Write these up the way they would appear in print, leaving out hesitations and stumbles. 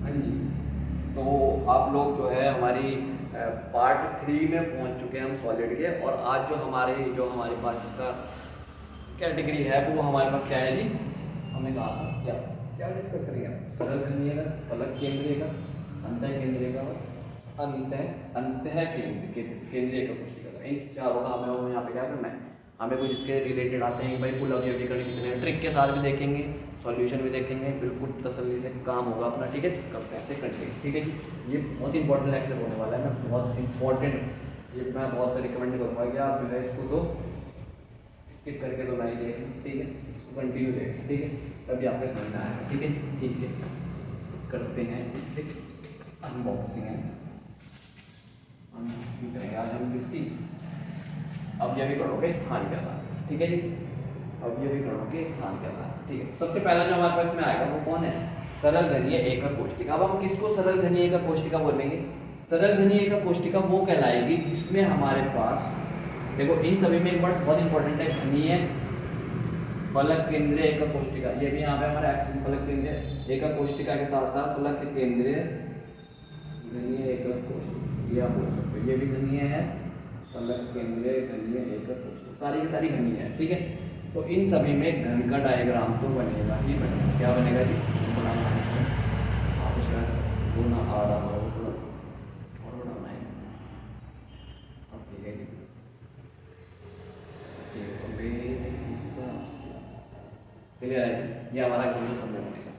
हाँ जी, तो आप लोग जो है हमारी पार्ट 3 में पहुंच चुके हैं हम सॉलिड के। और आज जो हमारे पास इसका कैटेगरी है वो हमारे पास क्या है जी, हमने कहा था क्या क्या डिस्कस करेंगे हम? सरल घनीय का, फलक केंद्रीय का, अंतः केंद्रीय का और अंतः केंद्रीय का पुष्टिका का। इन चारों का हमें यहाँ पे क्या करना है, हमें कुछ इसके रिलेटेड आते हैं कि भाई कुल अवयवीकरण कितने हैं, ट्रिक के साथ भी देखेंगे, सॉल्यूशन भी देखेंगे, बिल्कुल तसल्ली से काम होगा अपना। ठीक है, करते हैं से कंटिन्यू। ठीक है जी, ये बहुत इंपॉर्टेंट लेक्चर होने वाला है, मैं बहुत इंपॉर्टेंट, ये मैं बहुत रिकमेंड करूँगा कि आप जो है इसको तो स्किप करके तो नहीं देखें, ठीक है, इसको कंटिन्यू देखें, ठीक है, तभी आपके समझ में आएगा। ठीक है, ठीक है, करते हैं इससे अनबॉक्सिंग है, अनबॉक्सिंग करेंगे आज हम किसकी, अवयवीकरणों के स्थान के आधार। ठीक है जी, अवयवीकरणों के स्थान के आधार। ठीक है, सबसे पहला जो हमारे पास में आएगा वो कौन है, सरल घनीय एकक कोष्टिका। अब हम किसको सरल घनीय एकक कोष्टिका बोलेंगे? सरल घनीय एकक कोष्टिका वो कहलाएगी जिसमें हमारे पास, देखो इन सभी में एक वर्ड बहुत इंपॉर्टेंट है, घनीय फलक केंद्रीय एकक कोष्टिका। ये भी यहाँ पे हमारा एक्सिस फलक केंद्रीय एकक कोष्टिका के साथ साथ फलक केंद्रीय घनीय एकक कोष्टिका ये आप बोल सकते हो, ये भी घनीय है, फलक केंद्रीय घनीय एकक कोष्टिका, सारी की सारी घनीय है। ठीक है, तो इन सभी में घन का डायग्राम तो बनेगा ही बनेगा। क्या बनेगा जी, बनाना है आप शायद वो ना आ रहा हो और बनाना है। ठीक है जी, क्लियर है, ये हमारा घनीय समय बनेगा।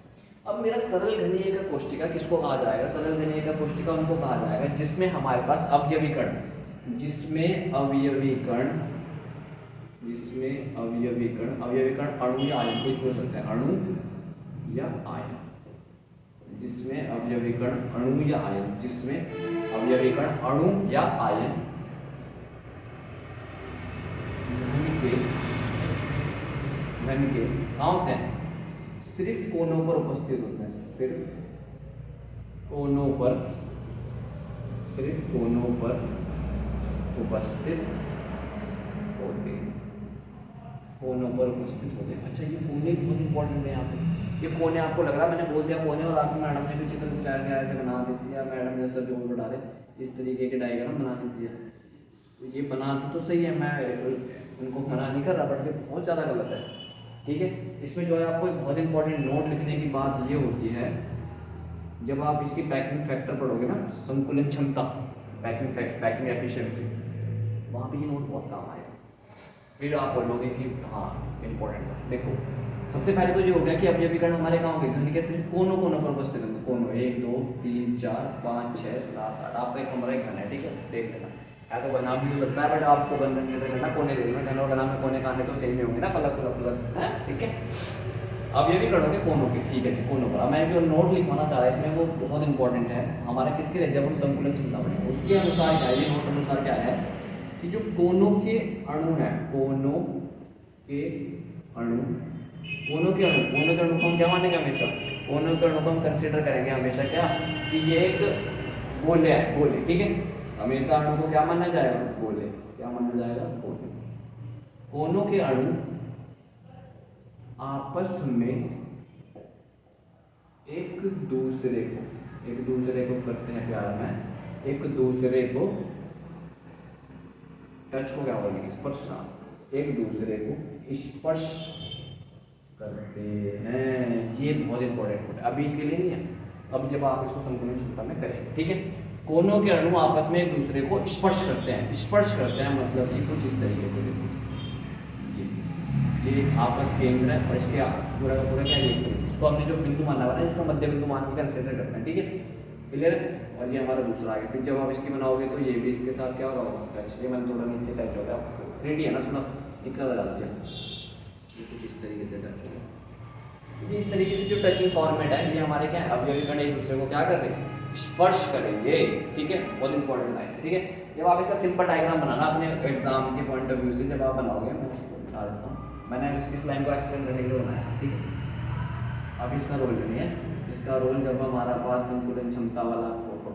अब मेरा सरल घनीय का कोष्टिका किसको कहा जाएगा? सरल घनीय का कोष्टिका उनको कहा जाएगा जिसमें हमारे पास अवयवीकरण, जिसमें अवयवीकरण अवयवीकरण अणु या आयन, कुछ हो सकता है, अणु या आयन, जिसमें अवयवीकरण अणु या आयन, जिसमें अवयवीकरण अणु या आयन घन के कहाँ होते हैं, सिर्फ कोनों पर उपस्थित होते हैं, सिर्फ कोनों पर उपस्थित होते हैं, कोनों पर उपस्थित होते हैं। अच्छा, ये कोने बहुत इंपॉर्टेंट है यहाँ पे। ये कोने आपको लग रहा है मैंने बोल दिया कोने, और आपकी मैडम ने भी चित्र बताया गया ऐसे बना देती है, मैडम ने सब जोड़ बना दे इस तरीके के डायग्राम बना देती है। तो ये बनाना तो सही है, मैं उनको मना नहीं कर रहा, बट ये बहुत ज़्यादा गलत है। ठीक है, इसमें जो है आपको एक बहुत इंपॉर्टेंट नोट लिखने की बात ये होती है, जब आप इसकी पैकिंग फैक्टर पढ़ोगे ना, संकुलन क्षमता, पैकिंग एफिशिएंसी, वहाँ पे ये नोट बहुत काम आएगा। फिर आप बोलोगे कि हाँ इंपॉर्टेंट है। देखो सबसे पहले तो ये हो गया कि अवयवीकरण हमारे कहाँ हो गए, घन के सिर्फ कोनों पर उपस्थित होंगे, कोनों 1 2 3 4 5 6 7 8, आपका एक कमरा एक घन है। ठीक है, देख लेना, या तो घना भी हो सकता है, बट आपको घन कंसिडर करना, कोने देखना, घन और घना में कोने काने तो सेम ही होंगे ना, फलक है। ठीक है, अब ये भी करोगे कोनों के। ठीक है जी, कोनों पर मैं जो नोट लिखवाना चाह रहा है इसमें वो बहुत इंपॉर्टेंट है हमारा, किसके लिए, जब हम संकुलन क्षमता पढ़ेंगे उसके अनुसार क्या है, ये नोट अनुसार क्या है कि जो कोनों के अणु है, कोनों के अणु को हम क्या मानेंगे हमेशा, कोनों के अणु को हम कंसिडर करेंगे हमेशा क्या, कि ये एक गोले है, गोले। ठीक है, हमेशा अणु को क्या माना जाएगा, गोले। क्या माना जाएगा, गोले। कोनों के अणु आपस में एक दूसरे को करते हैं प्यार में, एक दूसरे को टच को क्या बोलेंगे, स्पर्श, एक दूसरे को स्पर्श करते हैं। ये बहुत इंपॉर्टेंट है, अभी के लिए नहीं है, अब जब आप इसको संकुलन क्षमता में करेंगे। ठीक है, कोनों के अणु आपस में एक दूसरे को स्पर्श करते हैं, मतलब कि कुछ इस तरीके से, ये आपका केंद्र है और इसके पूरा का पूरा क्या है, इसको हमने जो बिंदु माना हुआ है इसका मध्य बिंदु मान के कंसिडर करते हैं। ठीक है, क्लियर है। और ये हमारा दूसरा आगे, फिर जब आप इसकी बनाओगे तो ये भी इसके साथ क्या होगा, इसलिए मैंने थोड़ा नीचे टच हो गया, 3D है ना, थोड़ा दिक्कत लगा दिया, ये कुछ इस तरीके से टच हो गया। इस तरीके से जो टचिंग फॉर्मेट है ये हमारे क्या है, अवयवीकरण एक दूसरे को क्या कर रहे हैं, स्पर्श करेंगे। ठीक है, बहुत इंपॉर्टेंट लाइन है। ठीक है, जब आप इसका सिंपल डायग्राम बनाना अपने एग्जाम के पॉइंट ऑफ व्यू से, जब आप बनाओगे, मैं उसको बता देता हूँ, मैंने इस लाइन को एक्सप्लेन करने के लिए बनाया। ठीक है, अब इसका रोल नहीं है, इसका रोल जब हमारा पास संकुलन क्षमता वाला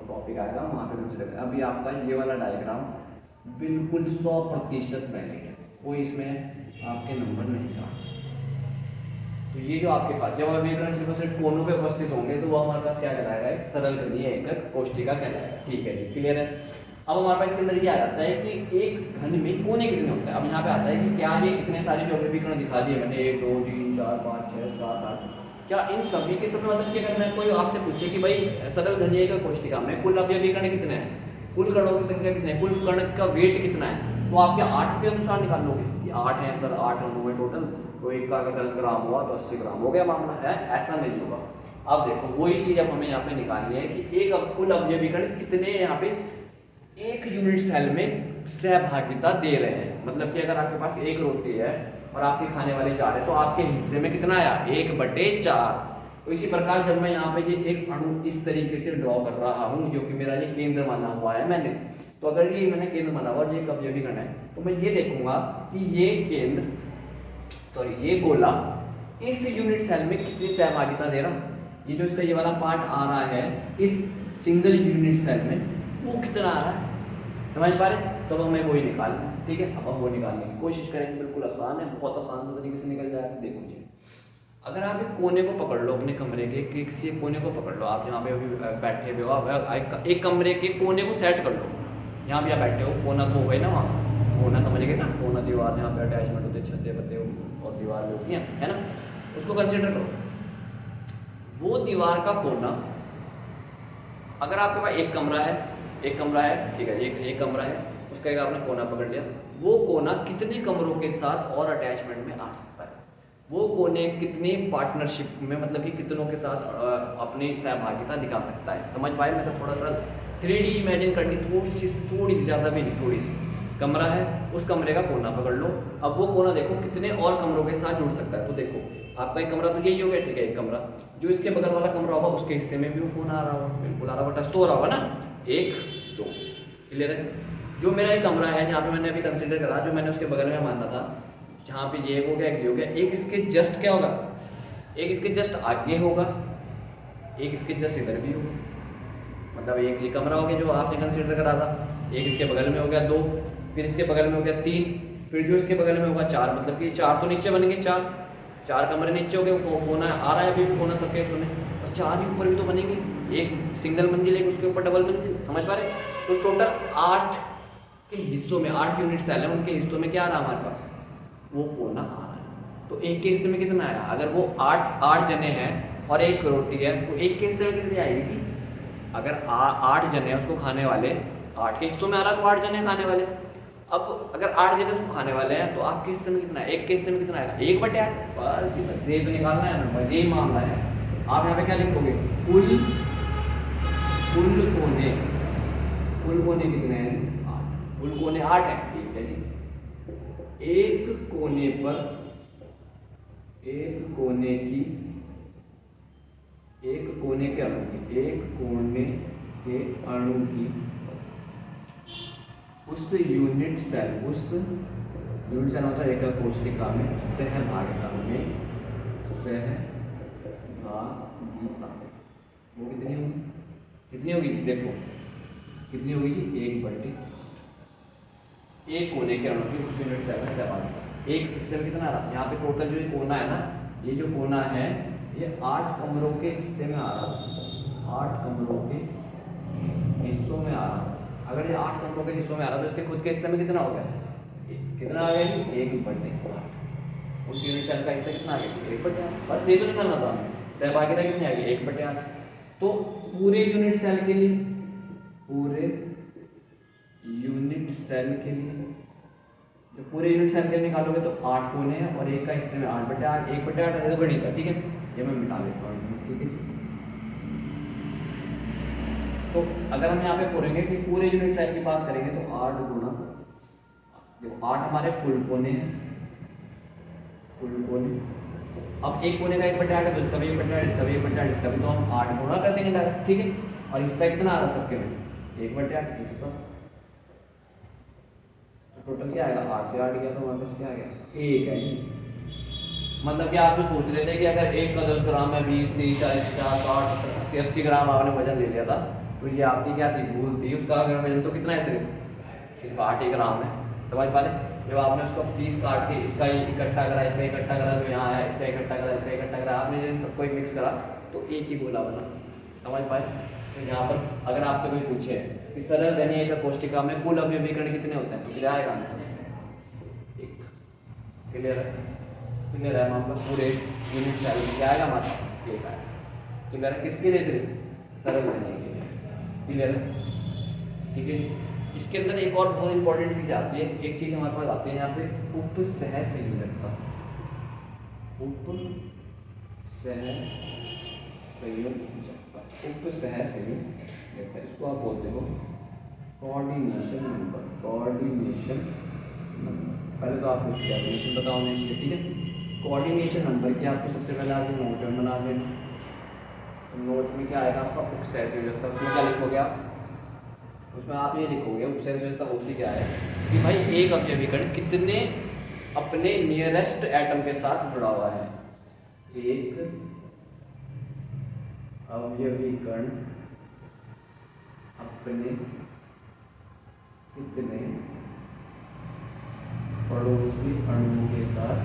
टॉपिक आएगा वहाँ पे कंसिडर करें। अभी आपका ये वाला डायग्राम बिल्कुल 100% वैलिड है, कोई इसमें आपके नंबर नहीं था। तो ये जो आपके पास जब अभिकरण सिर्फ और सिर्फ कोनों पे उपस्थित होंगे तो वो हमारे पास क्या कहलाएगा, एक सरल घनीय एकक कोष्ठिका कहलाएगा। ठीक है जी, क्लियर है। अब हमारे पास इसके अंदर क्या आ जाता है कि एक घन में कोने कितने होते हैं। अब यहाँ पे आता है कि क्या ये इतने सारे जो अभिकरण दिखा दिए मैंने 1 2 3 4 5 6 7 8, क्या इन सभी के सब मतलब क्या करना है, कोई आपसे पूछे कि भाई सरल घनीय एकक कोष्ठिका में कुल अभिकरण कितने हैं, कुल कणों की संख्या कितनी है, कुल कण का वेट कितना है, तो आपके 8 के अनुसार निकाल लोगे कि 8 है सर, 8 अणु है टोटल, तो एक का अगर 10 ग्राम हुआ तो 80 ग्राम हो गया मामला है, ऐसा नहीं होगा। अब देखो वही चीज़ अब हमें यहाँ पे निकालनी है कि एक कुल अवयवीकरण कितने यहाँ पे एक यूनिट सेल में सहभागिता दे रहे हैं। मतलब कि अगर आपके पास एक रोटी है और आपके खाने वाले 4 है तो आपके हिस्से में कितना आया, 1/4। तो इसी प्रकार जब मैं यहाँ पे ये एक अणु इस तरीके से ड्रॉ कर रहा हूँ जो कि मेरा ये केंद्र माना हुआ है मैंने, तो अगर ये मैंने केंद्र माना हुआ और ये अवयवीकरण है तो मैं ये देखूंगा कि ये केंद्र तो ये गोला इस यूनिट सेल में कितनी सहभागिता दे रहा हूँ, ये जो इसका ये वाला पार्ट आ रहा है इस सिंगल यूनिट सेल में वो कितना आ रहा है, समझ पा रहे। तो हमें वही निकालना है। ठीक है, अब हम वो निकालने की कोशिश करेंगे। बिल्कुल आसान है, बहुत आसान से तरीके से निकल जाएगा। देखो जी, अगर आप एक कोने को पकड़ लो अपने कमरे के किसी कोने को पकड़ लो, आप यहाँ पे अभी बैठे हुए हो, एक कमरे के कोने को सेट कर लो। यहाँ पे आप बैठे हो, कोना तो हो गई ना, वहाँ कोना समझ गए ना, कोना दीवार जहाँ पे अटैचमेंट होते छत्ते पत्ते और दीवार होती है ना, उसको कंसिडर करो। वो दीवार का कोना, अगर आपके पास एक कमरा है ठीक है, एक कमरा है, उसका एक आपने कोना पकड़ लिया, वो कोना कितने कमरों के साथ और अटैचमेंट में आ सकता है, वो कोने कितने पार्टनरशिप में, मतलब कि कितनों के साथ अपनी सहभागिता दिखा सकता है। समझ पाए, मतलब थोड़ा सा 3D इमेजिन करनी, थोड़ी सी ज़्यादा भी नहीं, थोड़ी सी। कमरा है, उस कमरे का कोना पकड़ लो, अब वो कोना देखो कितने और कमरों के साथ जुड़ सकता है। तो देखो आपका एक कमरा तो यही हो गया, ठीक है, एक कमरा, जो इसके बगल वाला कमरा होगा उसके हिस्से में भी वो कोना आ रहा होगा, बिल्कुल आ रहा होगा, टच तो हो रहा होगा ना, 1 2, क्लियर है। जो मेरा एक कमरा है जहाँ पे मैंने अभी कंसिडर करा, जो मैंने उसके बगल में माना था, जहाँ पे ये हो गया, ये हो गया, एक इसके जस्ट क्या होगा, एक इसके जस्ट आगे होगा, एक इसके जस्ट इधर भी होगा। मतलब एक ये कमरा हो गया जो आपने कंसिडर करा था, एक इसके बगल में हो गया 2, फिर इसके बगल में हो गया 3, फिर जो इसके बगल में होगा 4, मतलब कि 4 तो नीचे बनेंगे, 4 कमरे नीचे हो गए, कोना आ रहा है अभी कोना सबके हिस्सों में, और 4 ही ऊपर भी तो बनेंगे, एक सिंगल मंजिल एक उसके ऊपर डबल मंजिल, समझ पा रहे। तो टोटल 8 के हिस्सों में 8 यूनिट सेल है, उनके हिस्सों में क्या आ रहा है हमारे पास, वो कोना आ रहा है। तो एक के हिस्से में कितना आया, अगर वो 8 जने हैं और एक रोटी है तो एक के हिस्से में कितनी आएगी, अगर 8 जने हैं उसको खाने वाले, 8 के हिस्सों में आ रहा है तो 8 जने खाने वाले। अब अगर 8 जने उसको खाने वाले हैं तो आपके हिस्से में कितना है, एक के हिस्से में कितना आएगा, 1/8। बस ये तो निकालना है ना, यही मामला है। आप यहाँ पे क्या लिखोगे, कुल कोने कितने हैं, 8, कुल कोने 8 है, ठीक है जी। एक कोने पर एक कोने के अणु की उस यूनिट सेल होता है एकक कोशिका में सहभागिता वो कितनी होगी जी, देखो कितनी होगी जी, 1/8। एक कोने के अणु की उस यूनिट सेल में सहभागिता, एक हिस्से में कितना आ रहा है, यहाँ पे टोटल जो ये कोना है ना, ये जो कोना है ये 8 कमरों के हिस्से में आ रहा है, 8 कमरों के हिस्सों में आ रहा है। अगर ये 8 कमरों के हिस्सों में आ रहा है तो इसके खुद के हिस्से में कितना हो गया, कितना आ गया जी, 1/8। उस यूनिट सेल का हिस्सा कितना आ गया, 1/8। बस ये तो निकालना था, सहभागिता कितनी आ गई, 1/8। तो पूरे यूनिट सेल के लिए जो पूरे यूनिट सेल के निकालोगे तो 8 कोने हैं और एक का हिस्से में 8/8, 1/8 है तो गणित है, ठीक है, ये मैं मिटा देता हूँ, ठीक है। तो अगर हम यहाँ पे पूरेंगे कि पूरे यूनिट सेल की बात करेंगे तो 8 गुना, देखो 8 हमारे कुल कोने हैं, अब एक कोने का 1/8 है तो इसका भी 1/8, इसका भी 1/8, इसका भी, तो हम 8 गुना कर देंगे डायरेक्ट, ठीक है। और हिस्सा कितना आ रहा है सबके में, 1/8 हिस्सा, तो टोटल क्या आएगा, 8 से 8 गया तो हमारे पास क्या आ गया, 1 है। मतलब कि आप जो सोच रहे थे कि अगर एक का 10 ग्राम है, 20 30 40 50 60 80 ग्राम आपने वजन ले लिया था, तो ये आपकी क्या थी, भूल थी। उसका अगर वजन तो कितना है, सिर्फ 8 ही ग्राम है, समझ पा रहे। जब आपने उसको पीस काट के इसका इकट्ठा करा, इसका इकट्ठा करा तो यहाँ आया, इसका इकट्ठा करा, इसका इकट्ठा करा, आपने इन सबको मिक्स करा तो एक ही गोला बना। समझ पाए? तो यहाँ पर अगर आपसे कोई पूछे कि सरल घनीय एक कोष्टिका में कुल अवयवीकरण कितने होते हैं तो क्या आएगा आंसर? एक। क्लियर है? क्लियर है? मतलब पूरे यूनिट सेल में क्या आएगा हमारे पास? एक आएगा। क्लियर है? किसके लिए? सिर्फ सरल घनीय के लिए। क्लियर है? ठीक है। इसके अंदर एक और बहुत इंपॉर्टेंट चीज आती है, एक चीज हमारे पास आती है यहाँ पे उपसह संयोजकता। उपसह संयोजकता, उपसह संयोजकता, इसको आप बोलते हो कोऑर्डिनेशन नंबर। कोऑर्डिनेशन नंबर, पहले तो आपको इसकी डेफिनेशन बताओ नहीं, ठीक है। कोऑर्डिनेशन नंबर की आपको सबसे पहले आपको नोट में बना लेना। नोट में क्या आएगा आपका? उपसह संयोजकता। उसमें क्या लिखोगे आप? उसमें आप ये लिखोगे उपसह संयोजकता होती क्या है कि भाई एक अवयवीकरण कितने अपने नियरेस्ट एटम के साथ जुड़ा हुआ है। एक अवयवीकरण अपने कितने पड़ोसी अणुओं के साथ,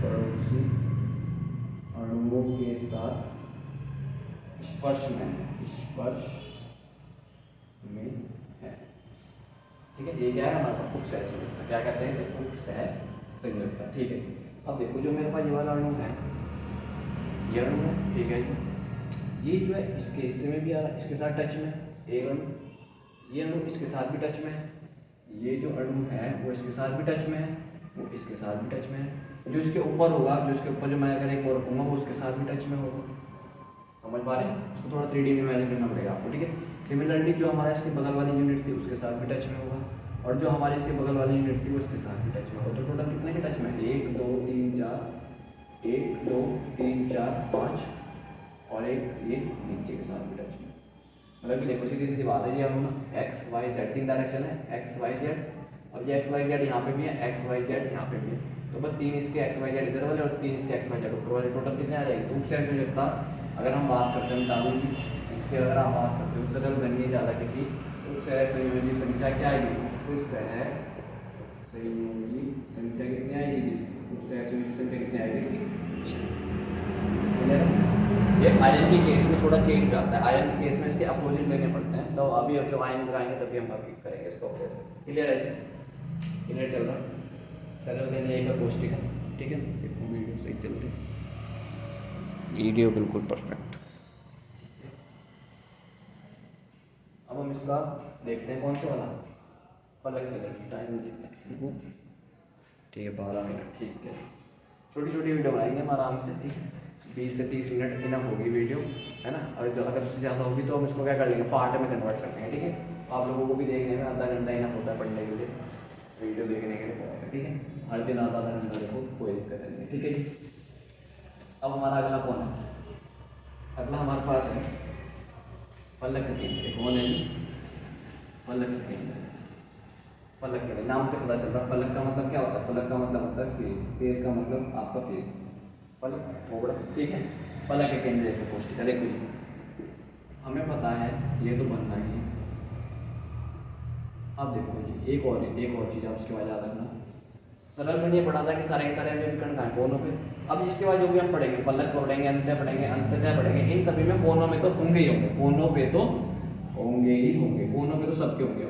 पड़ोसी अणुओं के साथ स्पर्श में है। ठीक है, ये क्या है हमारे पास? उपसह संयोजकता। क्या कहते हैं इसे? उपसह संयोजकता। ठीक है जी। अब देखो जो मेरे पास ये वाला अणु है, ये अणु है, ठीक है जी। ये जो है इसके हिस्से में भी आ रहा है, इसके साथ टच में एक अणु, ये अणु इसके साथ भी टच में है, ये जो अणु है वो इसके साथ भी टच में है, वो इसके साथ भी टच में है। जो इसके ऊपर होगा, जो इसके ऊपर जो मैं अगर एक और रखूँगा वो उसके साथ भी टच में होगा। समझ पा रहे हैं? इसको थोड़ा 3D में इमेजिन करना पड़ेगा आपको। ठीक है। सिमिलरली जो हमारा इसके बगल वाली यूनिट थी उसके साथ भी टच में होगा, और जो हमारे इसके बगल वाली यूनिट थी वो इसके साथ भी टच में होगा। तो टोटल कितने के टच में? 1 2 3 4, 1 2 3 4 5 और एक ये नीचे के साथ भी टच में। मतलब कि देखो सीधी सीधी बात है, ये हम ना एक्स वाई जेड 3 डायरेक्शन है, एक्स वाई जेड, और ये एक्स वाई जेड यहाँ पे भी है, एक्स वाई जेड यहाँ पे भी है। तो बस 3 इसके एक्स वाई जेड इधर वाले और 3 इसके एक्स वाई जेड ऊपर वाले, टोटल कितने आ जाएंगे? तो उपसह संयोजकता अगर हम बात करते हैं दादू जी, इसके अगर आप बात करते हो सरल घनीय ज़्यादा की उपसह संयोजी संख्या क्या आएगी? उपसह संयोजी संख्या कितनी आएगी जिसकी? उपसह संयोजी संख्या कितनी आएगी इसकी? ये आयरन के केस में थोड़ा चेंज हो जाता है, आयरन के केस में इसके अपोजिट लेने पड़ते हैं। तो अभी अब जब आयरन लगाएंगे तभी हम अभी करेंगे इसको। क्लियर है? क्लियर चल रहा? सरल घनीय का कोष्टिका। ठीक है, वीडियो सही चल रही, वीडियो बिल्कुल परफेक्ट। अब हम इसका देखते हैं कौन सा वाला फलक के टाइम देखते हैं। ठीक है, 12 मिनट। ठीक है, छोटी छोटी वीडियो बनाएंगे हम आराम से। ठीक है, 20 से 30 मिनट इनफ होगी वीडियो, है ना। और जो अगर उससे ज़्यादा होगी तो हम इसको क्या कर लेंगे? पार्ट में कन्वर्ट कर लेंगे। ठीक है, आप लोगों को भी देखने में आधा घंटा इनफ होता है पढ़ने के लिए, वीडियो देखने के लिए बहुत है। ठीक है, हर दिन आधा घंटा देखो, कोई दिक्कत नहीं। ठीक है जी। अब हमारा अगला कौन है? अगला हमारे पास है फलक केंद्र। कौन है जी? फलक केंद्र। फलक केंद्र नाम से पता चल रहा है। फलक का मतलब क्या होता है? फलक का मतलब होता है फेस। फेस का मतलब आपका फेस, फलक थोड़ा। ठीक है, फलक के केंद्र एक कोष्टिका। देखो जी, हमें पता है ये तो बनना ही है। अब देखो जी, एक और चीज़ आप उसके बाद याद रखना। सरल घनीय पढ़ा था कि सारे के सारे अवयवीकरण कहाँ? कोनों पे। अब इसके बाद जो भी हम पढ़ेंगे, फलक पढ़ेंगे, अंतः पढ़ेंगे, अंतः पढ़ेंगे, इन सभी में कोनों में तो होंगे ही होंगे, कोनों पे तो होंगे ही होंगे, कोनों पे तो सबके होंगे,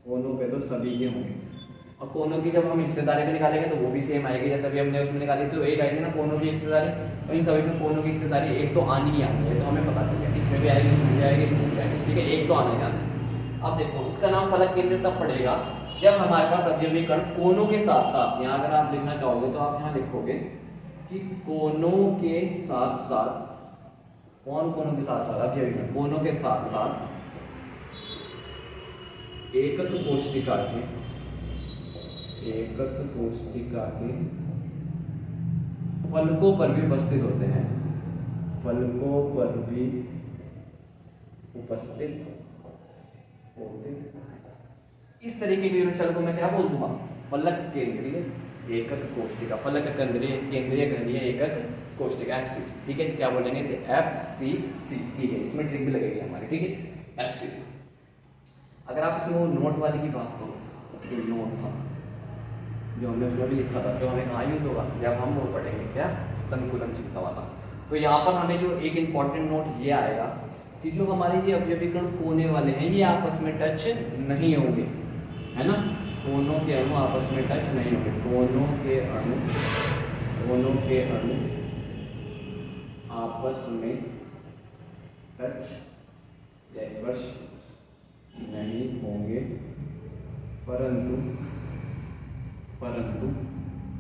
कोनों पे तो सभी के होंगे। और कोनों की जब हम हिस्सेदारी भी निकालेंगे तो वो भी सेम आएगी जैसे अभी हमने उसमें निकाली। तो एक आएगी ना कोनों की हिस्सेदारी, और इन सभी में कोनों की हिस्सेदारी एक तो आनी ही आनी है। तो हमें पता चल गया इसमें भी आएगी, इसमें भी आएगी, इसमें भी आएगी। ठीक है, एक तो आने जाना है। अब देखो इसका नाम फलक केंद्र तब पड़ेगा जब हमारे पास अवयवीकरण कोनों के साथ साथ, यहाँ अगर आप लिखना चाहोगे तो आप यहाँ लिखोगे कि कोनों के साथ साथ, कौन कोनों के साथ साथ? अवयवीकरण कोनों के साथ साथ एकक कोष्टिका के फलकों पर भी उपस्थित होते हैं, फलकों पर भी उपस्थित होते हैं। इस तरीके की यूनिट सेल को मैं क्या बोल दूंगा? फलक केंद्रीय एकक कोष्टिका। फलक केंद्रीय घनीय एकक कोष्टिका, FCC। ठीक है, क्या बोलेंगे इसे? FCC। ठीक है, इसमें ट्रिक भी लगेगी हमारी। ठीक है, FCC। अगर आप इसमें वो नोट वाली की बात करो जो नोट था, जो हमने उसमें भी लिखा था, जो हमें कहाँ यूज़ होगा जब हम वो पढ़ेंगे क्या, संकुलनशीलता वाला। तो यहाँ पर हमें जो एक इम्पॉर्टेंट नोट ये आएगा कि जो हमारे ये अवयवीकरण कोने वाले हैं ये आपस में टच नहीं होंगे, है ना। कोनों के अणु आपस में टच नहीं होंगे, कोनों के अणु आपस में टच या स्पर्श नहीं होंगे, परंतु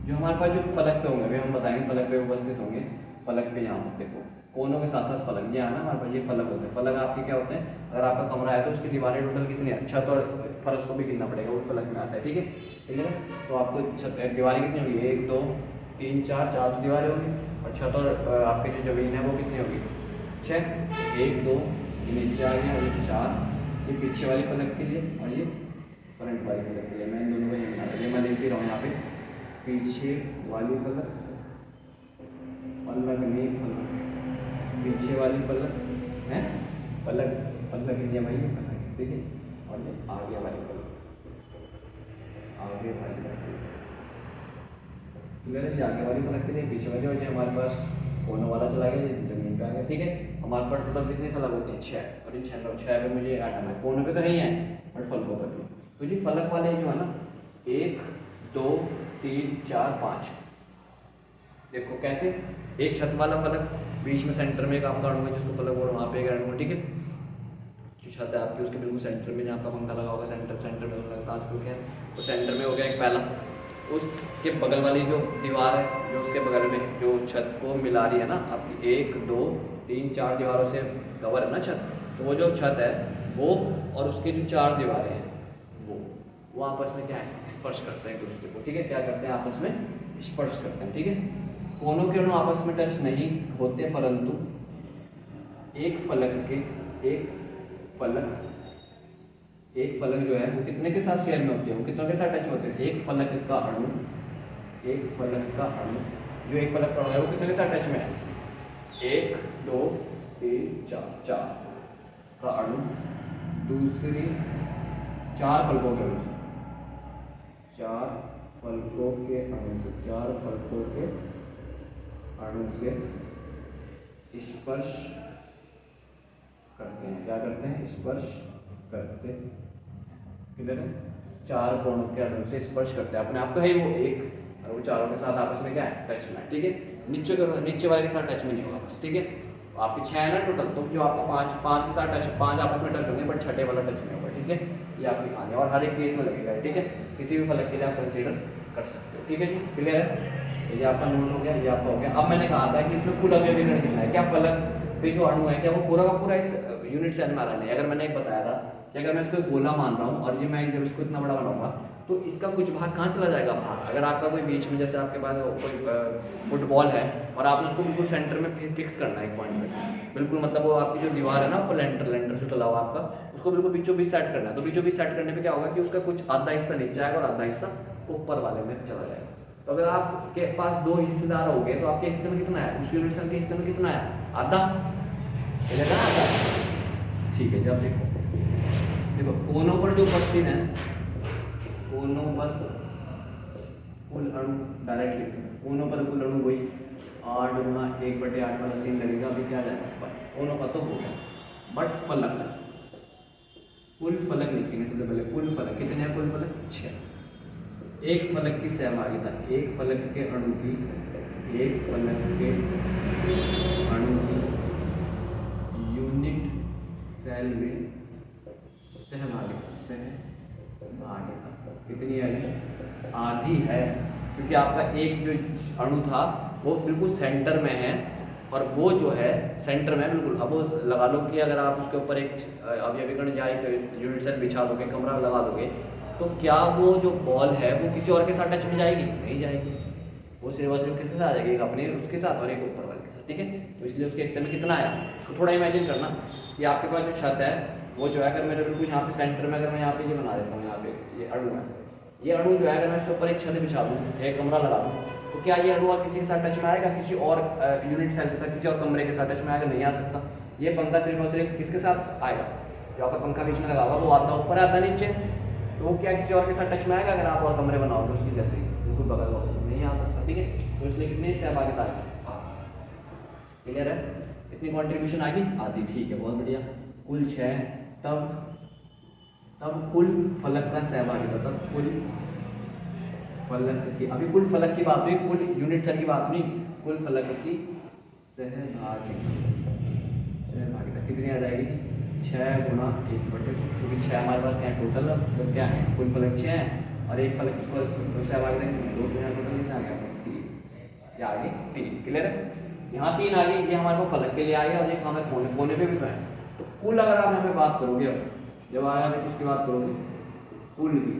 जो हमारे पास जो फलक पे होंगे, हम बताएंगे फलक पे उपस्थित होंगे। फलक पे यहाँ देखो कोनों के साथ साथ फलक, ये है ना हमारे पास, ये फलक होते हैं। फलक आपके क्या होते हैं, अगर आपका कमरा है तो उसकी दीवारें टोटल कितनी है, छत और फर्श को भी गिनना पड़ेगा, वो फलक में आता है, ठीक है। ठीक है, तो आपको छत दीवारें कितनी होगी, 1 2 3 4 4 दीवारें होगी, और छत और आपकी जो जमीन है वो कितनी होगी, 6। 1 2 नीचे आ गया और 4, ये पीछे वाली फलक के लिए और ये फ्रंट वाली फलक के लिए। मैं इन दोनों को ये बना रहा, ये मैं लिख भी रहा हूँ यहाँ पे, पीछे वाली फलक, पलक में फलक, पीछे वाली फलक है पलक, पलक ये भाई फलक, ठीक है। और ये आगे वाली फलक, आगे वाली फलक, आगे वाली फलक के लिए पीछे वाली, और ये हमारे पास कोनों वाला चला गया, जमीन पे आ गया, ठीक है। हमारे पास टोटल कितने फलक होते हैं, 6, और इन 6 पे मुझे आइटम है, कोनों पे तो नहीं है बट फलकों पर भी। तो जी फलक वाले जो है ना 1 2 3 4 5, देखो कैसे, एक छत वाला फलक, बीच में सेंटर में एक आपका अणु है जिसको फलक बोल, वहाँ पे एक अणु है, ठीक है। जो छत है आपकी उसके बिल्कुल सेंटर में जहाँ आपका पंखा लगा होगा, सेंटर में लगता है आजकल क्या, तो सेंटर में हो गया एक पहला। उसके बगल वाली जो दीवार है, जो उसके बगल में जो छत को मिला रही है ना आपकी, 1 2 3 4 दीवारों से कवर है ना छत, तो वो जो छत है वो और उसके जो 4 दीवारें हैं वो आपस में क्या है, स्पर्श करते हैं एक दूसरे को, ठीक है। क्या करते हैं, आपस में स्पर्श करते हैं, ठीक है। कोनों के अणु आपस में टच नहीं होते, परंतु एक फलक जो है वो कितने के साथ शेयर में होती है, वो कितनों के साथ टच में होते हैं, एक फलक का अणु जो एक फलक का अणु है वो कितने के साथ टच में है, 1 2 3 4 का अणु दूसरी 4 फलकों के अणु से, 4 फलकों के अणु से स्पर्श करते हैं। क्या करते हैं, स्पर्श करते हैं, क्लियर है। 4 कोणों के अणु से स्पर्श करते हैं, अपने आप तो है वो एक, और वो चारों के साथ आपस में क्या है, टच में है, ठीक है। नीचे वाले के साथ टच में नहीं होगा बस, ठीक है। आपके 6 है ना टोटल, तो जो आपका 5 के साथ टच, 5 आपस में टच होंगे, बट छठे वाला टच नहीं होगा, ठीक है। ये आपकी कहानी है, और हर एक केस में लगेगा, ठीक है। किसी भी फलक के लिए आप कंसीडर कर सकते हो, ठीक है जी, क्लियर है। ये आपका नोट हो गया, ये आपका हो गया। अब मैंने कहा था कि इसमें कुल अवयवीकरण कितना है, क्या फलक पे जो अणु है क्या वो पूरा का पूरा इस यूनिट सेल में आ रहा है। अगर मैंने एक बताया था कि अगर मैं इसको एक गोला मान रहा हूँ और ये मैं जब इसको इतना बड़ा बनाऊंगा तो इसका कुछ भाग कहाँ चला जाएगा बाहर। अगर आपका कोई बीच में, जैसे आपके पास कोई फुटबॉल है और आपने उसको बिल्कुल सेंटर में फिक्स करना है एक पॉइंट में, बिल्कुल मतलब वो आपकी जो दीवार है ना, वो लेंटर जो डला हुआ आपका, उसको बिल्कुल बीचों बीच सेट करना है। तो बीचों बीच सेट करने पे क्या होगा कि उसका कुछ आधा हिस्सा नीचे आएगा और आधा हिस्सा ऊपर वाले में चला जाएगा। तो अगर आपके पास 2 हिस्सेदार हो गए तो आपके हिस्से में कितना है, उस यूनिट सेल के हिस्से में कितना है, आधा, चलेगा ना आधा, ठीक है। जब देखो कोनों पर जो उपस्थित है, कोनों पर कुल अणु डायरेक्ट लिखते हैं, कोनों पर कुल अणु वही 8 गुणा 1/8 वाला सीन लगेगा। अभी क्या जाएगा, कोनों का तो हो गया, बट फलक, कुल फलक लिखेंगे सबसे पहले। कुल फलक कितने हैं, कुल फलक 6। एक फलक की सहभागिता, एक फलक के अणु की यूनिट सेल में सहभागिता कितनी है, आधी है, क्योंकि आपका एक जो अणु था वो बिल्कुल सेंटर में है और वो जो है सेंटर में बिल्कुल। अब वो लगा लो कि अगर आप उसके ऊपर एक अवयवीकरण या एक यूनिट सेल बिछा दोगे, कमरा लगा दोगे, तो क्या वो जो बॉल है वो किसी और के साथ टच में जाएगी, नहीं जाएगी। वो सिर्फ और सिर्फ किसके साथ आ जाएगी, एक अपने उसके साथ और एक ऊपर वाले के साथ, ठीक है। तो इसलिए उसके हिस्से में कितना आया, उसको थोड़ा इमेजिन करना कि आपके पास जो छत है वो जो है, अगर मेरे बिल्कुल यहाँ पे सेंटर में, अगर मैं यहाँ पे ये बना देता हूँ, यहाँ पे ये अणु है, ये अणु जो है अगर मैं इसके ऊपर एक छत बिछा दूँ, एक कमरा लगा दूँ, तो क्या ये अणु और किसी के साथ टच में आएगा, किसी और यूनिट सेल के साथ, किसी और कमरे के साथ टच में आएगा, नहीं आ सकता। ये पंखा सिर्फ और सिर्फ किसके साथ आएगा, जो आपका पंखा बीच में लगा हुआ वो आता ऊपर, आता नीचे, तो वो क्या किसी और के साथ टच में आएगा अगर आप और कमरे बनाओगे उसकी जैसे ही बिल्कुल बगल बगल नहीं आ सकता, ठीक है। तो इसलिए कितनी सहभागिता आ गई, क्लियर है। कितनी कॉन्ट्रीब्यूशन आ गई, आधी, ठीक है, बहुत बढ़िया। कुल 6, तब कुल फलक का सहभागिता, तब कुल फलक की, अभी कुल फलक की बात हुई, कुल यूनिट सेल की बात नहीं, कुल फलक की सहभागिता कितनी आ जाएगी, 6 गुणा 1/2, क्योंकि 6 हमारे पास क्या है टोटल, तो क्या है कुल फलक 6 है और एक फलक की सहभागिता कितनी, 2 टोटल कितना आ गया, 3, ये आ गई 3, क्लियर है। यहाँ 3 आ गई, ये हमारे को फलक के लिए आ गया और एक हमें कोने पे भी तो है। तो कुल अगर आप हमें बात करोगे, अब जब आया हमें किसकी बात करोगे, कुल की,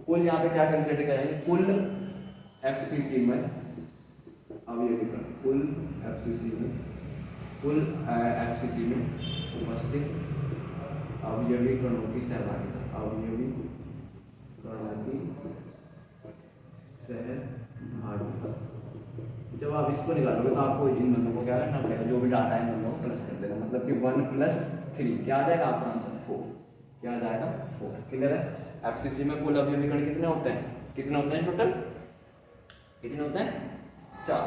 कुल यहाँ पे क्या कंसिडर करेंगे, कुल एफसीसी में अवयवीकरण, कुल एफसीसी में उपस्थित अवयवीकरणों की सहभागिता, अवयवीकरणों की सहभागिता। जब आप इसको निकालोगे तो आपको इन दोनों को क्या करना पड़ेगा, जो भी डाटा है इन दोनों को प्लस कर देगा, मतलब कि 1 + 3 क्या आ जाएगा आपका आंसर, 4, क्या आ जाएगा 4, क्लियर है। एफसीसी में कुल अवयवीकरण कितने होते हैं, टोटल कितने होते हैं, 4,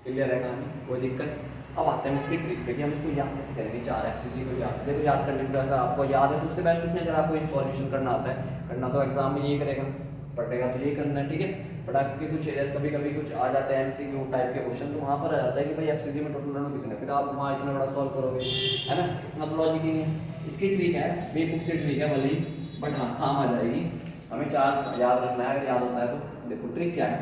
क्लियर है कहानी, कोई दिक्कत। अब आते हैं इसकी ट्रिक पे कि हम इसको याद कैसे करेंगे, 4 एफसीसी को याद करने में ऐसा आपको याद है तो उससे बेस्ट कुछ नहीं, अगर आपको एक सॉल्यूशन करना आता है, करना तो एग्जाम में यही करेगा, पढ़ेगा तो यही करना है, ठीक है। बट आपके कुछ कभी कभी कुछ आ जाते हैं एमसीक्यू टाइप के क्वेश्चन, तो वहाँ पर आ जाता है कि भाई एफसीसी में टोटल रन कितने, फिर आप वहाँ इतना बड़ा सॉल्व करोगे, है ना, इतना तो लॉजिक ही नहीं है। इसकी ट्रिक है, बेवकूफ़ से ट्रिक है भले ही, बट हाँ काम आ जाएगी। हमें 4 याद रखना है, अगर याद होता है तो। देखो ट्रिक क्या है,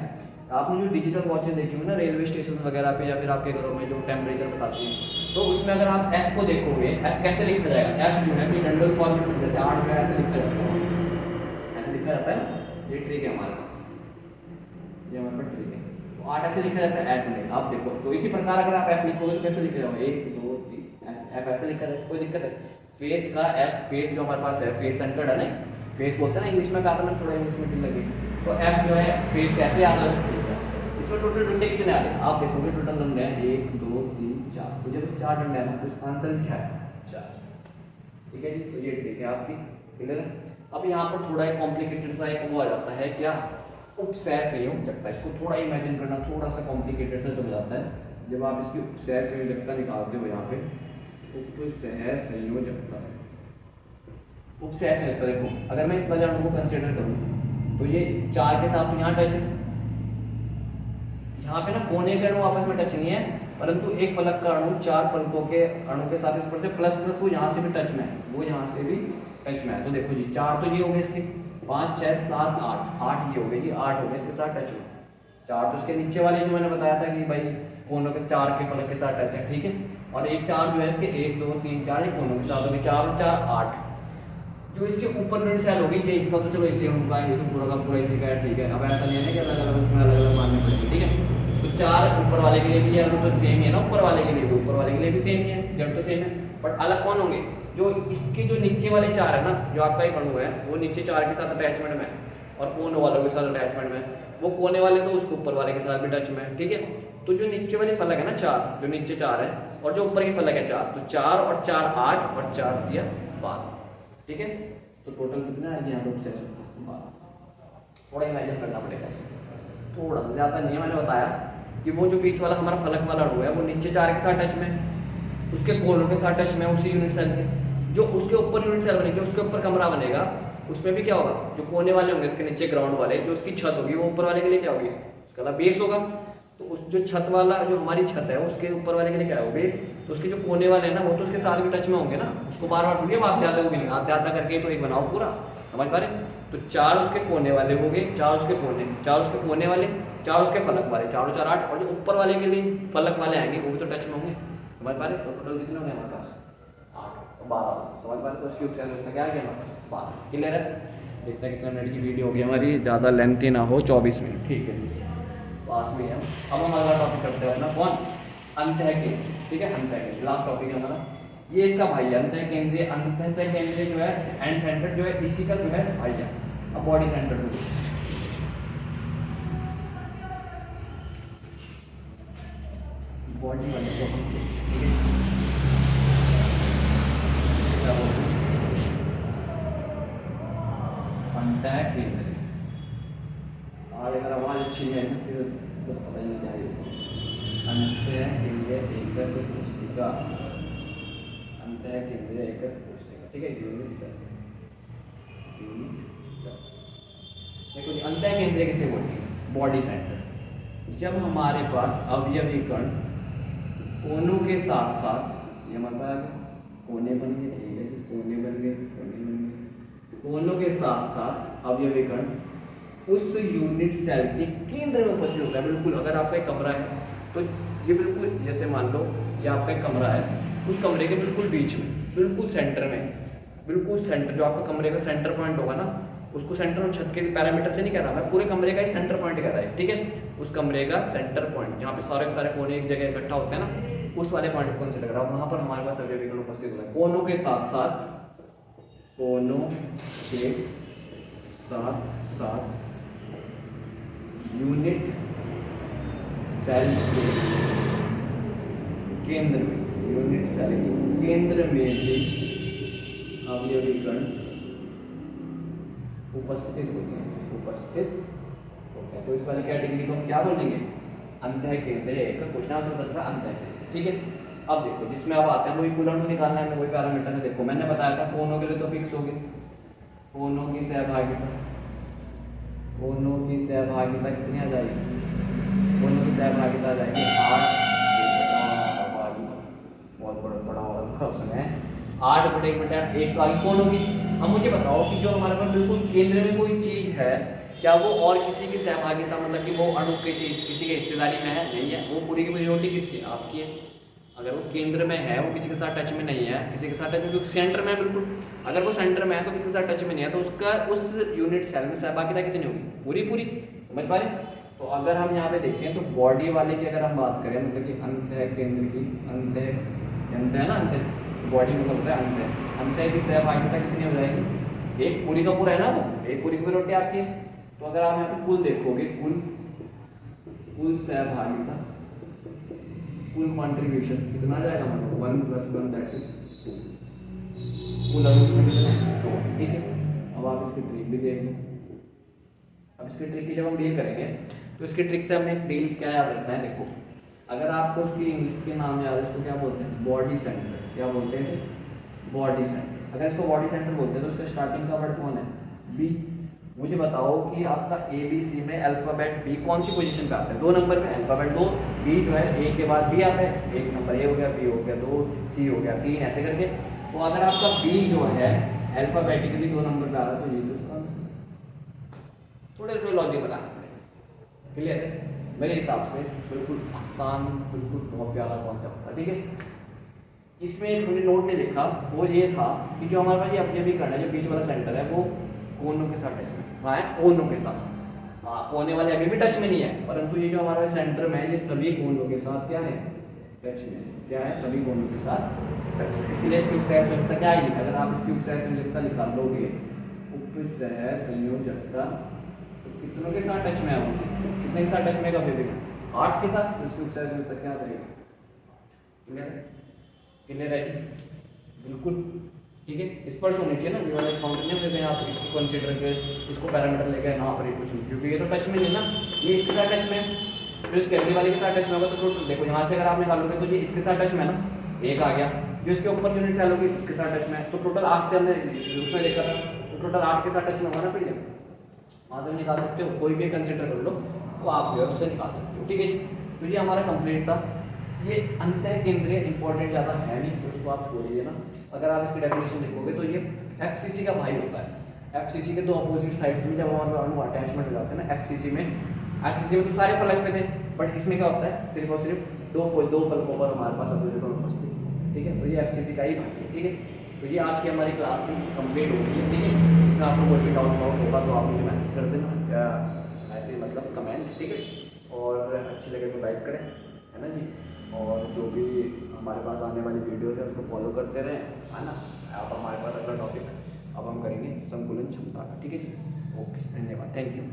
आपने जो डिजिटल वॉचेस देखी हुई ना रेलवे स्टेशन वगैरह पे या फिर आपके घरों में जो टेम्परेचर बताती हैं, तो उसमें अगर आप एफ को देखोगे, एफ कैसे लिखा जाएगा, एफ जो है कि डंडल फॉर्मेट में जैसे 8 में ऐसे लिखा जाता है, ऐसे लिखा जाता है ना, ये ट्रिक है हमारे पास, ये हमारे पास ट्रिक है। तो 8 ऐसे लिखा जाता है, ऐसे नहीं, आप देखो तो इसी प्रकार अगर आप एफ लिखोगे तो कैसे लिखा जाओगे, 1 2 3 ऐसे, एफ ऐसे लिखा जाएगा, कोई दिक्कत है। फेस का एफ, फेस जो हमारे पास है फेस सेंटर्ड है ना, फेस बोलते हैं ना इंग्लिश में, कहा था मैं थोड़ा इंग्लिश में लगी, तो एफ जो है फेस कैसे याद है, इसमें टोटल डंडे कितने आ रहे हैं आप देखोगे, टोटल डंडे हैं 1 2 3 4, तो जब 4 डंडे हैं तो आंसर क्या है 4, ठीक है जी। तो ये ट्रिक है आपकी, क्लियर है। अब यहाँ पर थोड़ा एक कॉम्प्लिकेटेड सा एक वो आ जाता है, क्या उपसह संयोजकता, इसको थोड़ा इमेजिन करना, थोड़ा सा कॉम्प्लिकेटेड सा हो जाता है जब आप इसकी उपसह संयोजकता निकालते हो। यहाँ पे उपसह संयोजकता, उपसह संयोजकता देखो, अगर मैं इस वाले अणु को कंसिडर करूँ तो ये 4 के साथ तो यहाँ टच है, यहाँ पे ना कोने के अणु आपस में टच नहीं है, परंतु एक फलक का अणु 4 फलकों के अणु के साथ इस पर से प्लस वो यहाँ से भी टच में है, वो यहाँ से भी टच में है। तो देखो जी 4 तो ये हो गए इसके, 5 6 7 8 ये हो गए जी, 8 हो गए इसके साथ टच में। 4 तो इसके नीचे वाले जो मैंने बताया था कि भाई कोनों के 4 के फलक के साथ टच है, ठीक है। और एक 4 जो है इसके 1 2 3 4 कोनों के साथ हो गए, 4 और 4 8। जो इसके ऊपर यूनिट सेल हो गई ये इसका, तो चलो इसे उनका ये तो पूरा का पूरा इसी का है, ठीक है। अब ऐसा नहीं है कि अलग अलग उसमें अलग अलग मानने पड़ेंगे, ठीक है। तो 4 ऊपर वाले के लिए भी है, तो सेम ही है ना, ऊपर वाले के लिए भी, ऊपर वाले के लिए भी सेम ही है, जब तो सेम है, बट अलग कौन होंगे, जो इसके जो नीचे वाले 4 है ना, जो आपका एक अणु है वो नीचे 4 के साथ अटैचमेंट में और कोने वालों के साथ अटैचमेंट में, वो कोने वाले तो उसके ऊपर वाले के साथ भी टच में, ठीक है। तो जो नीचे वाले फलक है ना 4, जो नीचे 4 है और जो ऊपर की फलक है 4, तो 4 और 4 8 और 4 दिया 12, ठीक है। तो टोटल कितना है यहाँ पे 12। थोड़ा इमेजिन करना पड़ेगा इसमें, थोड़ा सा, ज़्यादा नहीं है। मैंने बताया कि वो जो बीच वाला हमारा फलक वाला अणु है वो नीचे 4 के साथ टच में, उसके कोनों के साथ टच में, उसी यूनिट सेल के। जो उसके ऊपर यूनिट सेल बनेगी, उसके ऊपर कमरा बनेगा, उसमें भी क्या होगा, जो कोने वाले होंगे इसके नीचे ग्राउंड वाले, जो उसकी छत होगी वो ऊपर वाले के लिए क्या होगी, उसका वाला बेस होगा। तो उस जो छत वाला जो हमारी छत है उसके ऊपर वाले के लिए क्या होगा, बेस। तो उसके जो कोने वाले हैं ना वो तो उसके साथ भी टच में होंगे ना, उसको बार बार थोड़ी आधा आधा भी नहीं, आधा आधा करके तो एक बनाओ पूरा, समझ पा रहे। तो 4 उसके कोने वाले हो गए, 4 उसके कोने, 4 उसके कोने वाले, 4 उसके फलक वाले, 4 4 8, और जो ऊपर वाले के लिए फलक वाले आएंगे वो भी तो टच में होंगे, समझ पा रहे। तो टोटल कितने होंगे हमारे पास 8 तो 12, समझ पा रहे। तो उसकी उपचार क्या है हमारे पास 12, क्लियर है। देखते हैं कितना मिनट की वीडियो होगी हमारी, ज़्यादा लेंथी ना हो, 24 मिनट, ठीक है जी, पास में है। अब हम अगला टॉपिक करते हैं अपना, कौन, अंतः केंद्र, ठीक है। अंतः केंद्र लास्ट टॉपिक है हमारा, ये इसका भाई है अंतः केंद्रीय। अंतः केंद्रीय जो है एंड सेंटर जो है इसी का जो है भाई है। अब बॉडी सेंटर जो बॉडी वाले जो हम, ठीक है, क्या बोलते हैं, अंतः केंद्रीय एकक कोशिका, ठीक है, यूनिट सेल। देखो जी, अंतः केंद्रीय किसे बोलते हैं? Body centre. जब हमारे पास अवयवी कण कोनों के साथ साथ, ये मतलब कोने बन गए, ठीक है, कोने बन गए, कोनों के साथ साथ अवयवी कण उस यूनिट सेल के केंद्र में उपस्थित होता है। बिल्कुल, अगर आपका एक कमरा है तो ये बिल्कुल, जैसे मान लो ये आपका एक कमरा है, उस कमरे के बिल्कुल बीच में, बिल्कुल सेंटर में, बिल्कुल सेंटर, जो आपका कमरे का सेंटर पॉइंट होगा ना, उसको सेंटर और छत के पैरामीटर से नहीं कह रहा मैं, पूरे कमरे का ही सेंटर पॉइंट कह रहा है, ठीक है। उस कमरे का सेंटर पॉइंट जहाँ पे सारे सारे कोने एक जगह इकट्ठा होते हैं ना, उस वाले पॉइंट को कंसीडर करा, वहाँ पर हमारे पास अवयवी कण उपस्थित होता है। कोनों के साथ साथ, कोनों के साथ साथ यूनिट सेल के केंद्र में, यूनिट सेल के केंद्र में भी अवयवी कण उपस्थित होते हैं, उपस्थित होते हैं। तो इस वाली कैटेगरी को हम क्या बोलेंगे? अंतः केंद्रीय एकक। क्वेश्चन आंसर बच रहा अंतः केंद्रीय, ठीक है। अब देखो, जिसमें अब आते हैं वही कूलम निकालना है, वही पैरामीटर है। देखो मैंने बताया था कोनों के लिए तो फिक्स होगी, कोनों की सहभागिता, कोनों की सहभागिता कितनी आ जाएगी? कोनों की सहभागिता आ जाएगी 8, बहुत बड़ा होगा उसमें 8/1 एक। तो आगे कोनों की, अब मुझे बताओ कि जो हमारे पास बिल्कुल केंद्र में कोई चीज़ है, क्या वो और किसी की सहभागिता, मतलब कि वो अणु की चीज़ किसी के हिस्सेदारी में है? नहीं है। वो पूरी की पूरी रोटी किसकी? आपकी है। अगर वो केंद्र में है, वो किसी के साथ टच में नहीं है, किसी के साथ टच में, क्योंकि सेंटर में है बिल्कुल। अगर वो सेंटर में है तो किसी के साथ टच में नहीं है, तो उसका उस यूनिट सेल में सहभागिता कितनी होगी? पूरी पूरी। समझ पा रहे? तो अगर हम यहाँ पे देखें तो बॉडी वाले की अगर हम बात करें, मतलब कि अंतः केंद्र की, अंतः है ना, अंतः बॉडी में होता है अंतः, अंतः की सहभागिता कितनी हो जाएगी? एक पूरी का पूरा है ना, वो एक पूरी की पूरी रोटी आपकी है। तो अगर आप यहाँ पे कुल देखोगे, कुल सहभागिता, कुल कंट्रीब्यूशन कितना जाएगा? मतलब 1 + 1 दैट इज 2। कुल अणु इसमें कितने हैं? 2, ठीक है। अब आप इसकी ट्रिक भी देख लो। अब इसकी ट्रिक की जब हम डील करेंगे तो इसकी ट्रिक से हमें एक डील क्या याद रखना है। देखो, अगर आपको उसकी इंग्लिश के नाम याद है, इसको क्या बोलते हैं? Body centre. क्या बोलते हैं इसे? Body centre. अगर इसको बॉडी सेंटर बोलते हैं तो उसका स्टार्टिंग का वर्ड कौन है? बी। मुझे बताओ कि आपका ABC में अल्फाबेट बी कौन सी पोजीशन पे आता है? 2 नंबर पे अल्फाबेट 2, बी जो है ए के बाद बी आता है, 1 नंबर ए हो गया, बी हो गया 2, सी हो गया 3, ऐसे करके। तो अगर आपका बी जो है अल्फाबेटिकली 2 नंबर पे आ रहा है, तो ये तो इसका आंसर। थोड़े थोड़े लॉजिक बनाना पड़ेगा, क्लियर है? मेरे हिसाब से बिल्कुल आसान, बिल्कुल बहुत प्यारा कॉन्सेप्ट था, ठीक है। इसमें एक हमने नोट नहीं लिखा, वो ये था कि जो हमारे पास ये अपने भी करना है, जो बीच वाला सेंटर है, वो कोनों के साथ टच में है, कोनों के साथ। हाँ, कोने वाले अभी भी टच में नहीं है, परंतु ये जो हमारा सेंटर में है, ये सभी कोनों के साथ क्या है? टच में। क्या है? सभी कोनों के साथ टच में। इसीलिए इसकी उपसह संयोजकता क्या आएगी? अगर आप इसकी उपसह संयोजकता निकाल लोगे, उपसह संयोजकता, तो कितनों के साथ टच में है? कितने के साथ टच में? कभी भी 8 के साथ। उसकी उपसह संयोजकता क्या आ जाएगी? क्लियर है? क्लियर है जी? बिल्कुल, ठीक है। स्पर्श होनी चाहिए ना, ये वाला काउंट नहीं होते हैं आप इसको कंसीडर के, इसको पैरामीटर लेकर यहाँ पर कुछ नहीं, क्योंकि ये तो टच में नहीं ना, ये इसके साथ टच में, फिर इसके अगले वाले के साथ टच में होगा। तो टोटल देखो, यहाँ से अगर आप निकालोगे तो ये इसके साथ टच में है ना, 1 आ गया। जो इसके ऊपर यूनिट सेल होगी उसके साथ टच में है, तो टोटल 8 के हमने उसमें देखा था, तो टोटल 8 के साथ टच में होगा ना। फिर वहाँ से निकाल सकते हो, कोई भी कंसिडर कर लो तो आप जो है उससे निकाल सकते हो, ठीक है जी। तो ये हमारा कंप्लीट था। ये अंतः केंद्रीय इंपॉर्टेंट ज़्यादा है नहीं, तो उसको आप छोड़िए ना। अगर आप इसकी डेफिनेशन देखोगे तो ये FCC का भाई होता है। FCC के 2 अपोजिट साइड्स में जब हमारे अणु अटैचमेंट हो जाते हैं ना, FCC में तो सारे फलक पे थे, बट इसमें क्या होता है? सिर्फ और सिर्फ दो फलकों पर हमारे पास अपोजिट अणु उपस्थित, ठीक है। तो ये FCC का ही भाई है, ठीक है। तो ये आज की हमारी क्लास में कंप्लीट होगी है, ठीक है। इसमें आपको कोई भी डाउट होगा तो आप मुझे मैसेज कर देना, या ऐसे मतलब कमेंट, ठीक है। और अच्छी लगे तो लाइक करें, है ना जी। और जो भी हमारे पास आने वाली वीडियो है उसको फॉलो करते रहें, है ना। आप हमारे पास अगला टॉपिक अब हम करेंगे संकुलन क्षमता का, ठीक है जी। ओके, धन्यवाद, थैंक यू।